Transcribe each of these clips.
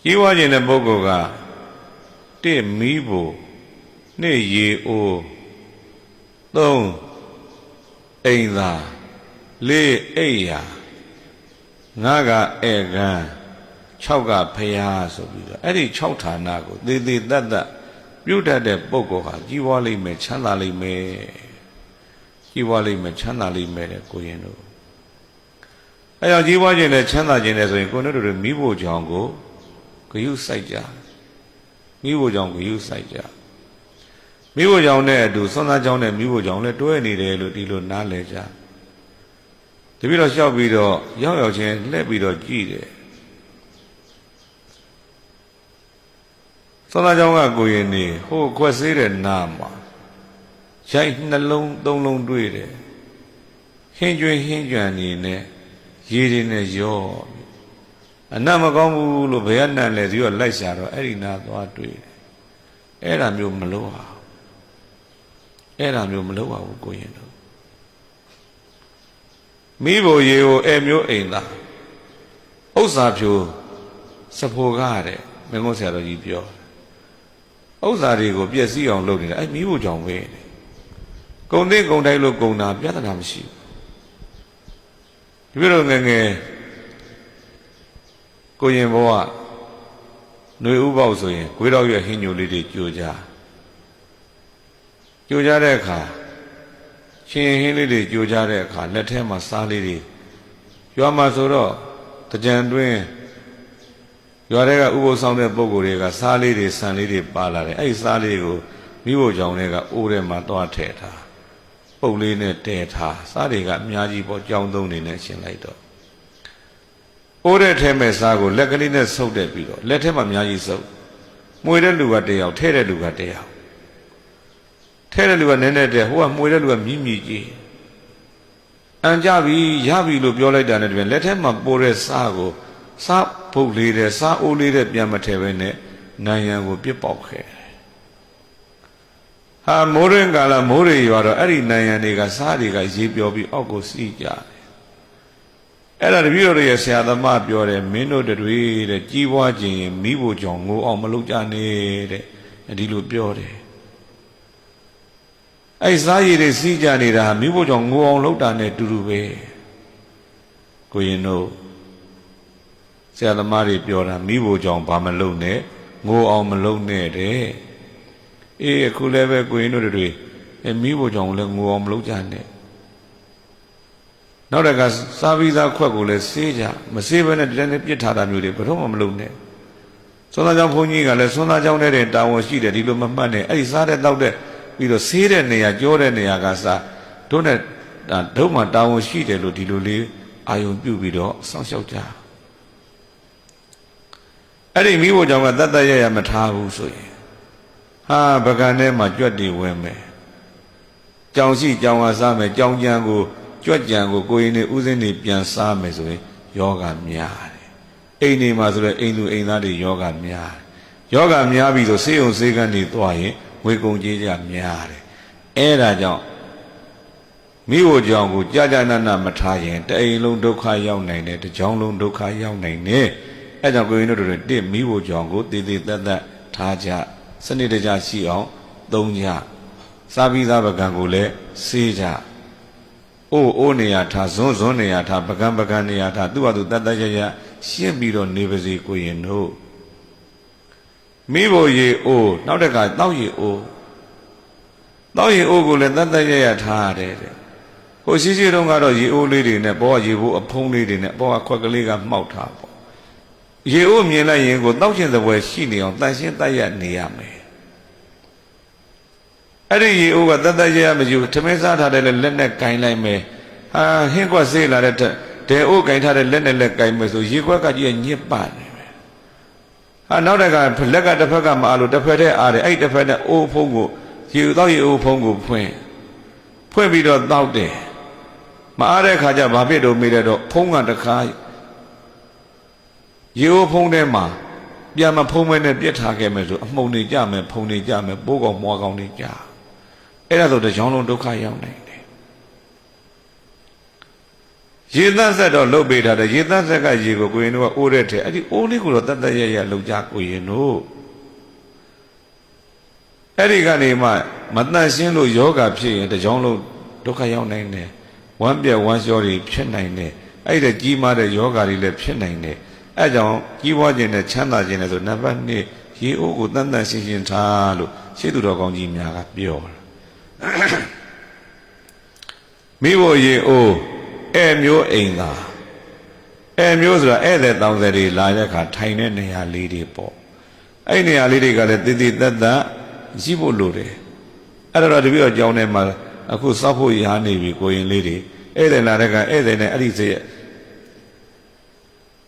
ကြီးပွားခြင်းတဲ့ပုဂ္ဂိုလ်ကတစ်မီးဖို့နှစ်ရေအိုးသုံးအိမ်သာလေးအိပ်ရာငါးကဧကန်6ကဖျားဆိုပြီးတော့အဲ့ဒီ6ဌာနကိုသေသေးတတ်တတ်ပြုတ်တတ်တဲ့ပုဂ္ဂိုလ်ဟာကြီးပွားလိမ့်မယ်ချမ်းသာလိမ့်မယ်ကြီးပွားလိမ့်မယ်ချမ်းသာလိမ့်မယ်တဲ့ကိုရင်တို့အဲကြောင့်ကြီးပွားခြင်းနဲ့ချမ်းသာခြင်းနဲ့ဆိုရင်ကိုတို့တို့မိဖို့ကြောင့်ကိုဂယုစိုက်ကြမိဖို့ကြောင့်ဂယုစိုက်ကြမိဖို့ကြောင့်နဲ့အတူစွန့်သားကြောင့်နဲ့မိဖို့ကြောင့်လည်းတွဲနေတယ်လို့ဒီလိုနားလည်ကြတပည့်တော်လျှောက်ပြီးတော့ရောက်ချင်းလှည့်ပြီးတော့ကြည့်တယ်စွန့်သားကြောင့်ကကိုရင်နေဟိုခွက်ဆေးတဲ့နာမှာရိုက်နှလုံးသုံးလုံးတွေ့တယ်ဟင်းကျွင်းဟင်းကြံနေနဲ့ရေတွေနဲ့ရောအနတ်မကောင်းဘူးလို့ဘယ်ကနတ်လဲဒီတော့လိုက်ရှာတော့အဲ့ဒီနာသွားတွေ့တယ်အဲ့ဒါမျိုးမလို့ဟာအဲ့ဒါမျိုးမလို့ပါဘူးကိုရင်တို့မိဖို့ရေကိုအဲ့မျိုးအိမ်သာဥစ္စာဖြူစဖို့ကားတဲ့မင်းကုန်းဆရာတော်ကြီးပြောဥစ္စာတွေကိုပြည့်စည်အောင်လုပ်နေတာအဲ့မိဖို့ကြောင့်ပဲကုံသိကုံတိုင်းလို့ကုံတာပြဿနာမရှိဘူးဒီလိုငယ်ငယ်ကိုရင်ဘဝຫນွေဥပေါက်ဆိုရင်ဂွေးတော်ရဲ့ဟင်းညိုလေးတွေကြိုကြတဲ့အခါရှင်ဟင်းလေးတွေကြိုကြတဲ့အခါလက်ထဲမှာစားလေးတွေရွာမှာဆိုတော့တကြံတွင်းရွာတွေကဥပုသ်ဆောင်တဲ့ပုဂ္ဂိုလ်တွေကစားလေးတွေဆန်လေးတွေပါလာတယ်အဲ့ဒီစားလေးကိုမိဖို့ကြောင့်တွေကအိုးထဲမှာသွားထည့်ထားပုတ်လေးနဲ့တဲထားစားတွေကအများကြီးပေါ့ကြောင်းသုံးနေနဲ့ရှင်းလိုက်တော့အိုးတဲ့ထဲမဲ့စားကိုလက်ကလေးနဲ့ဆုပ်တက်ပြီးတော့လက်ထဲမှာအများကြီးဆုပ်မှွေတဲ့လူကတယောက်ထဲတဲ့လူကတယောက်ထဲတဲ့လူကနည်းနည်းတည်းဟိုကမှွေတဲ့လူကမြည်မြည်ကြီးအန်ကြပြီရပြီလို့ပြောလိုက်တာနဲ့တည်းလက်ထဲမှာပိုးတဲ့စားကိုစားပုတ်လေးတဲ့စားအိုးလေးတဲ့ပြန်မထဲပဲနဲ့နိုင်ရန်ကိုပြစ်ပေါက်ခဲ့ဟာမိုးရင်ကာလမိုးရေရွာတော့အဲ့ဒီနိုင်ရန်တွေကစားတွေကရေပျော်ပြီးအောက်ကိုစီးကြတယ်အဲ့ဒါတပည့်တော်ရဲ့ဆရာသမားပြောတယ်မင်းတို့တွေတဲ့ကြီးပွားခြင်းမိဖို့ကြောင့်ငိုအောင်မလုပ်ကြနဲ့တဲ့ဒီလိုပြောတယ်အဲ့စားရည်တွေစီးကြနေတာမိဖို့ကြောင့်ငိုအောင်လုပ်တာနဲ့တူတူပဲကိုရင်တို့ဆရာသမားတွေပြောတာမိဖို့ကြောင့်ဘာမလုပ်နဲ့ငိုအောင်မလုပ်နဲ့တဲ့အေးအခုလည်းပဲကိုရင်တို့တွေမိဖို့ကြောင့်လည်းငိုအောင်မလုပ်ကြနဲ့နောက်တကစားပြီးသားခွက်ကိုလည်းဆေးကြမဆေးဘဲနဲ့ဒီတိုင်းနဲ့ပြစ်ထားတာမျိုးတွေဘယ်တော့မှမလုပ်နဲ့စွန်းသားကျောင်းဘုန်းကြီးကလည်းစွန်းသားကျောင်းတဲ့တာဝန်ရှိတယ်ဒီလိုမမှတ်နဲ့အဲ့ဒီစားတဲ့တောက်တဲ့ပြီးတော့ဆေးတဲ့နေရာကြောတဲ့နေရာကစားတို့နဲ့တို့မှတာဝန်ရှိတယ်လို့ဒီလိုလေးအာယုံပြုပြီးတော့စောင့်ရှောက်ကြအဲ့ဒီမိဖို့ကြောင့်ကတတ်တတ်ရရမထားဘူးဆိုရင်ဟာပကံထဲမှာကြွက်တွေဝင်မယ်ကြောင်ရှိကြောင်အားစားမယ်ကြောင်ကြံကိုကြွက်ကြံကိုကိုရင်နေဥစဉ်နေပြန်စားမယ်ဆိုရင်ယောဂများတယ်အိမ်နေမှာဆိုရင်အိမ်သူအိမ်သားတွေယောဂများတယ်ယောဂများပြီဆိုဆေးရုံဆေးကန်းတွေသွားရင်ဝေကုံကြေးကြများတယ်အဲ့ဒါကြောင့်မိဖို့ကြောင့်ကိုကြာနာနာမထားရင်တအိမ်လုံးဒုက္ခရောက်နိုင်တယ်တစ်ချောင်းလုံးဒုက္ခရောက်နိုင်တယ်အဲ့ကြောင့်ကိုရင်တို့တွေတစ်မိဖို့ကြောင့်ကိုတည်တည်တတ်တတ်ထားကြစနစ်တကျရှိအောင်သုံးကြစားပြီးသားပကံကိုလည်းဆေးကြအိုးနေရထားဇွန်းနေရထားပကံနေရထားသူ့ဟာသူတတ်တတ်ရရရှင်းပြီးတော့နေပါစေကိုရင်တို့မိဖို့ရေအိုးနောက်တခါတောက်ရေအိုးကိုလည်းတတ်တတ်ရရထားရတယ်တဲ့ဟိုရှိတုန်းကတော့ရေအိုးလေးတွေနဲ့ဘောကရေဘူးအဖုံးလေးတွေနဲ့ဘောကခွက်ကလေးကမှောက်ထားပေါ့ရေအိုးမြင်လိုက်ရင်ကိုတောက်ခြင်းသပွဲရှိနေအောင်တန်ရှင်းတတ်ရနေရမယ်အဲ့ဒီရေအိုးကတတ်တတ်ရရမရှိဘူးထမင်းစားထားတဲ့လက်နဲ့ကင်လိုက်မယ်ဟာဟင်းကွက်ဆေးလာတဲ့ဒဲအိုးကင်ထားတဲ့လက်နဲ့လက်ကင်မယ်ဆိုရေခွက်ကကြီးညစ်ပါနေမယ်ဟာနောက်တကလက်ကတစ်ဖက်ကမအားလို့တစ်ဖက်တည်းအားတယ်အဲ့တစ်ဖက်နဲ့အိုးဖုံးကိုရေတောက်ရေအိုးဖုံးကိုဖွင့်ပြီးတော့တောက်တယ်မအားတဲ့ခါကျဘာဖြစ်တော့မေးတော့ဖုံးကတခါရေအိုးဖုံးထဲမှာပြန်မဖုံးမဲနဲ့ပြစ်ထားခဲ့မယ်ဆိုအမှုန်တွေကြမယ်ဖုံတွေကြမယ်ပိုးကောင်မွားကောင်တွေကြအဲ့ဒါဆိုတကြောင်လုံးဒုက္ခရောက်နိုင်တယ် ရေသန့်ဆက်တော့လှုပ်ပေးထားတယ်ရေသန့်ဆက်ကရေကိုကိုရင်တို့ကအိုးတဲ့ထဲအဲ့ဒီအိုးလေးကိုတော့တတ်တတ်ရရလှုပ်ကြကိုရင်တို့အဲ့ဒီကနေမှမတန့်ရှင်းလို့ယောဂဖြစ်ရင်တကြောင်လုံးဒုက္ခရောက်နိုင်တယ်ဝမ်းပြက်ဝမ်းလျှောတွေဖြစ်နိုင်တယ်အဲ့ဒီကြီးမားတဲ့ယောဂတွေလည်းဖြစ်နိုင်တယ်အဲကြောင့်ကြီးပွားခြင်းနဲ့ချမ်းသာခြင်းနဲ့ဆိုနံပါတ်1ရေအိုးကိုတန်တန်ရှင်းရှင်းထားလို့ရှေးသူတော်ကောင်းကြီးများကပြောတာမိဖို့ရေအိုးအဲမျိုးအိမ်သာအဲမျိုးဆိုတာဧည့်သည်တောင်သည်တွေလာတဲ့အခါထိုင်တဲ့နေရာလေးတွေပေါ့အဲ့နေရာလေးတွေကလည်းတည်တည်တတ်တတ်ရှိဖို့လိုတယ်အဲ့တော့တပည့်တော်ကြောင်းထဲမှာအခုစောက်ဖို့ရားနေပြီကိုရင်လေးတွေဧည့်သည်လာတဲ့ကဧည့်သည်နဲ့အဲ့ဒီစိတ်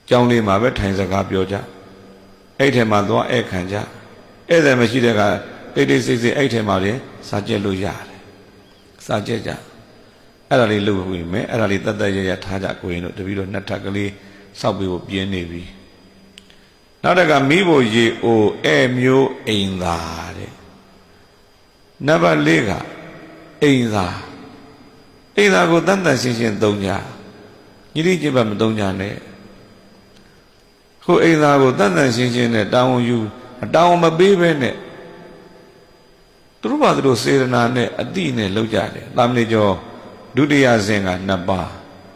ကြောင်းလေးမှာပဲထိုင်စကားပြောကြအဲ့ထဲမှာသွားဧည့်ခံကြဧည့်သည်မရှိတဲ့ကတိတ်တိတ်ဆိတ်ဆိတ်အဲ့ထဲမှာလည်းစားကြက်လို့ရတယ်စားကြက်ကြအဲ့ဒါလေးလုပ်ပြီးမယ်အဲ့ဒါလေးတတ်တတ်ရရထားကြကိုရင်တို့တပည့်တော်နှစ်ထပ်ကလေးစောက်ပြီးဖို့ပြင်းနေပြီနောက်တကမိဖို့ရေအိုအဲမျိုးအိမ်သာတဲ့နံပါတ်4ကအိမ်သာကိုတန်တန်ရှင်းရှင်းသုံးကြညီလေးချင်းပဲမသုံးကြနဲ့ခုအိမ်သာကိုတန်တန်ရှင်းရှင်းနဲ့တောင်းယူတောင်းမပေးဘဲနဲ့သူတို့ဘာသူတို့စေရနာနဲ့အတိနဲ့လောက်ကြတယ်တာမဏေကျော်ဒုတိယဇင်က2ပါး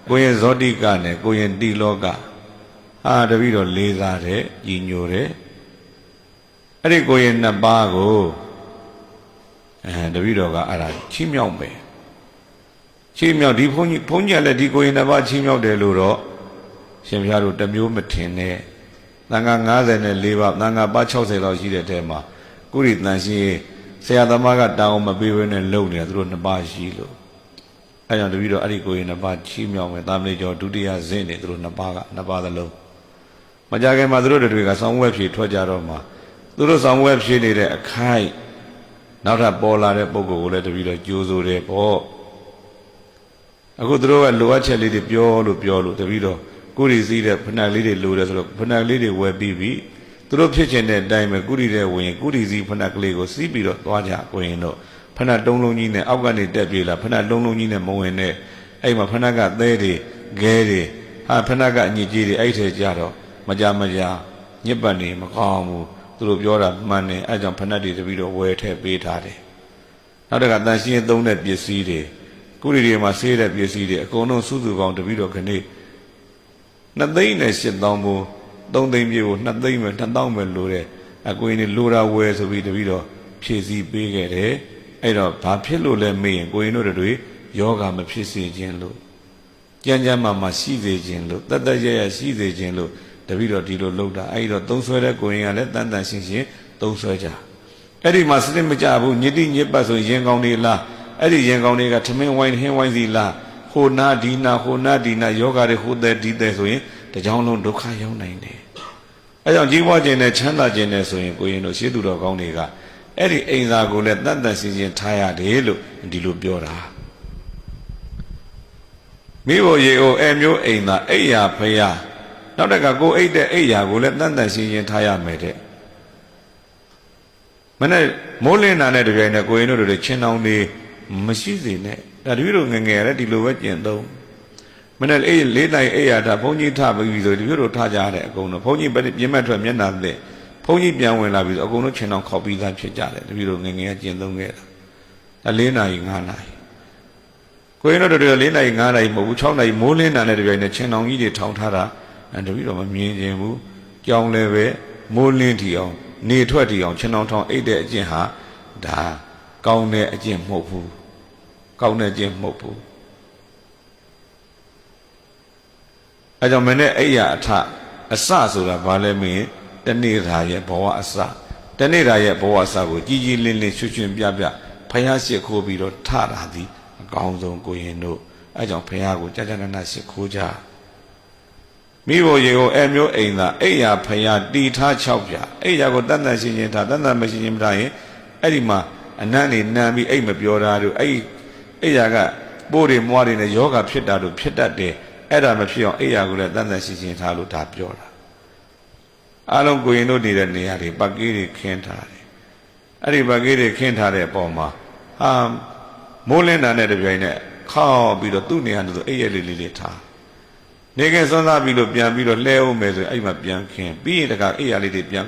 ကိုရင်ဇောတိကနဲ့ကိုရင်တိလောကတပည့်တော်လေးစားတဲ့ညီညိုတဲ့အဲ့ဒီကိုရင်2ပါးကိုတပည့်တော်ကအဲ့ဒါချီးမြှောက်မယ်ချီးမြှောက်ဒီဘုန်းကြီးလည်းဒီကိုရင်2ပါးချီးမြှောက်တယ်လို့တော့ရှင်ဘုရားတို့တမျိုးမထင်နဲ့သံဃာ54ပါးသံဃာပါ60လောက်ရှိတဲ့အထဲမှာကုရိတန်ရှင်ဆရာသမားကတောင်းမပေးဘဲနဲ့လုံနေတာသူတို့2ပါးရှိလို့အဲကြောင့်တပည့်တော်အဲ့ဒီကိုရင်2ပါးချီးမြှောက်မယ်တာမဏေကျော်ဒုတိယဇင်းနေသူတို့2ပါးက2ပါးသလုံးမကြခင်မှာသူတို့တွေကဆောင်းဝဲဖြေထွက်ကြတော့မှသူတို့ဆောင်းဝဲဖြေနေတဲ့အခိုက်နောက်ထပ်ပေါ်လာတဲ့ပုံကိုလည်းတပည့်တော်ကြိုးစိုးတယ်ပေါ့အခုသူတို့ကလိုအပ်ချက်လေးတွေပြောလို့တပည့်တော်ကုရီစည်းတဲ့ဖဏလေးတွေလိုတယ်ဆိုတော့ဖဏလေးတွေဝယ်ပြီးပြီသူတို့ဖြစ်ချင်တဲ့အတိုင်းပဲကုရီတဲ့ဝင်ကုရီစည်းဖဏကလေးကိုစီးပြီးတော့သွားကြကိုရင်တော့ဖဏတုံးလုံးကြီးနဲ့အောက်ကနေတက်ပြေးလာဖဏတုံးလုံးကြီးနဲ့မဝင်နဲ့အဲ့မှာဖဏကသဲတွေခဲတွေဖဏကအညစ်ကြေးတွေအဲ့ထဲကြတော့မကြညစ်ပတ်နေမကောင်းဘူးသူတို့ပြောတာမှန်တယ်အဲ့ကြောင့်ဖဏတွေတပြီးတော့ဝယ်ထည့်ပေးထားတယ်နောက်တကတန်ရှင်းသုံးတဲ့ပစ္စည်းတွေကုရီတွေမှာဆေးတဲ့ပစ္စည်းတွေအကုန်လုံးစုစုပေါင်းတပြီးတော့ခဏ2သိန်းနဲ့8000ဘူး3သိန်းပြေကို2သိန်းပဲ2000ပဲလိုတဲ့အကွင်းတွေလိုတာဝယ်ဆိုပြီးတပြီးတော့ဖြည့်ဆည်းပေးခဲ့တယ်အဲ့တော့ဘာဖြစ်လို့လဲမေးရင်ကိုရင်တို့တွေယောဂမဖြစ်စေခြင်းလို့ကြမ်းကြမ်းမှရှိစေခြင်းလို့တတ်တတ်ရရရှိစေခြင်းလို့တပည့်တော်ဒီလိုလုပ်တာအဲ့တော့သုံးဆွဲတဲ့ကိုရင်ကလည်းတန်တန်ရှင်းရှင်းသုံးဆွဲကြအဲ့ဒီမှာစနစ်မကြဘူးညစ်တိညစ်ပတ်ဆိုရင်ကောင်းတွေလားအဲ့ဒီရင်ကောင်းတွေကထမင်းဝိုင်းဟင်းဝိုင်းစီလားဟိုနာဒီနာယောဂတွေဟိုတဲ့ဒီတဲ့ဆိုရင်တကြောင်လုံးဒုက္ခရောက်နိုင်တယ်အဲ့ကြောင့်ကြီးပွားခြင်းနဲ့ချမ်းသာခြင်းနဲ့ဆိုရင်ကိုရင်တို့ရှေးသူတော်ကောင်းတွေကအဲ့ဒီအိမ်သာကိုလည်းတန်တန်ရှင်းရှင်းထားရတယ်လို့ဒီလိုပြောတာမိဖို့ရေအိုအဲမျိုးအိမ်သာအိယာဖယားနောက်တကကိုအိတ်တဲ့အိယာကိုလည်းတန်တန်ရှင်းရှင်းထားရမယ်တဲ့မနဲ့မိုးလင်းတာနဲ့တပြိုင်နက်ကိုရင်တို့တွေချင်းတောင်တွေမရှိစေနဲ့ဒါတပည့်တို့ငငယ်ရတဲ့ဒီလိုပဲကျင့်သုံးမနဲ့အေးလေးတိုင်အိယာထားဘုန်းကြီးထပြီးဆိုတပည့်တို့ထားကြတဲ့အကုန်လုံးဘုန်းကြီးပြင်မဲ့ထွက်မျက်နှာသက်ဘုန်းကြီးပြန်ဝင်လာပြီးဆိုအကုန်လုံးချင်းတောင်ခေါက်ပြီးသားဖြစ်ကြတယ်တပည့်တို့ငငယ်ကျင့်သုံးခဲ့တာဒါ4 နာရီ5 နာရီကိုရင်တို့တွေ4 နာရီ5 နာရီမဟုတ်ဘူး6 နာရီမိုးလင်းတာနဲ့တပြိုင်နက်ချင်းတောင်ကြီးတွေထောင်ထားတာတပည့်တော်မမြင်ခြင်းဘူးကြောင်လည်းပဲမိုးလင်းထီအောင်နေထွက်ထီအောင်ချင်းတောင်ထောင်အိတ်တဲ့အကျင့်ဟာဒါကောင်းတဲ့အကျင့်မဟုတ်ဘူးကောင်းတဲ့အကျင့်မဟုတ်ဘူးအဲကြောင့်မင်းနဲ့အိယာအထအစဆိုတာဘာလဲမင်းတနေ့ဓာရဲ့ဘဝအစတနေ့ဓာရဲ့ဘဝအစကိုကြီးကြီးလင်းလင်းရွှွှွပြပြဖယားရှိခိုးပြီးတော့ထတာသည်အကောင်းဆုံးကိုရင်တို့အဲကြောင့်ဖယားကိုကြာကြာနာနာရှိခိုးကြမိဖို့ရေကိုအဲမျိုးအိမ်သာအိယာဖယားတီထား6ပြအိယာကိုတန်တန်ရှင်းရှင်းထားတန်တန်မရှင်းရှင်းမထားရင်အဲ့ဒီမှာအနမ်းနေနမ်းပြီးအိတ်မပြောတာတို့အဲ့အိယာကပိုးတွေမွားတွေနဲ့ယောဂဖြစ်တာတို့ဖြစ်တတ်တယ်အဲ့ဒါမဖြစ်အောင်အိယာကိုလည်းတန်တန်ရှင်းရှင်းထားလို့ဒါပြောတာအားလုံးကိုရင်တို့နေတဲ့နေရာတွေပတ်ကီးတွေခင်းထားတယ်အဲ့ဒီပတ်ကီးတွေခင်းထားတဲ့အပေါ်မှာမိုးလင်းတာနဲ့တပြိုင်နက်ခေါက်ပြီးတော့သူ့နေရာတို့အိယာလေးထား နေခင်စွန်းစားပြီးလို့ပြန်ပြီးတော့လှဲအောင်မယ်ဆိုရင်အဲ့မှာပြန်ခင်းပြီးရင်တခါအိယာလေးတွေပြန်